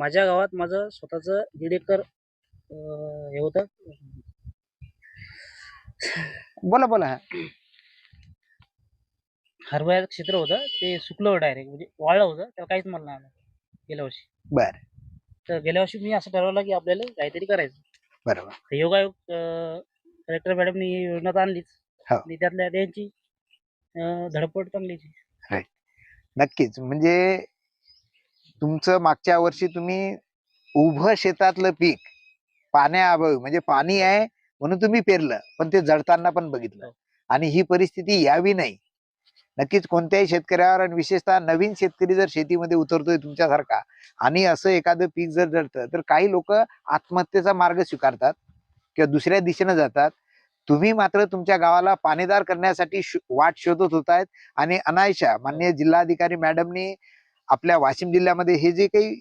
माझ्या गावात माझं स्वतःचं 1.5 एकर हे होतं. बोला बोला. हरभऱ्याचं क्षेत्र होतं, ते सुकलं डायरेक्ट, म्हणजे वाळलं होतं, त्याला काहीच मरण नाही आलं गेल्या वर्षी. बर. तर गेल्या वर्षी मी असं ठरवलं की आपल्याला काहीतरी करायचं. बरोबर. तर योगायोग कलेक्टर मॅडमनी ही योजना तर आणलीच हो. आणि त्यातल्या त्यांची धडपड चांगलीच आहे. राईट. नक्कीच. म्हणजे तुमचं मागच्या वर्षी तुम्ही उभं शेतातलं पीक पाण्याअभावी, म्हणजे पाणी आहे म्हणून तुम्ही पेरलं, पण ते जळताना पण बघितलं. हो. आणि ही परिस्थिती यावी नाही. नक्कीच कोणत्याही शेतकऱ्यावर, आणि विशेषतः नवीन शेतकरी जर शेतीमध्ये उतरतोय तुमच्यासारखा, आणि असं एखादं पीक जर जळतं, तर काही लोक आत्महत्येचा मार्ग स्वीकारतात किंवा दुसऱ्या दिशेने जातात. तुम्ही मात्र तुमच्या गावाला पाणीदार करण्यासाठी वाट शोधत होतायत. आणि अनायशा माननीय जिल्हाधिकारी मॅडमनी आपल्या वाशिम जिल्ह्यामध्ये हे जे काही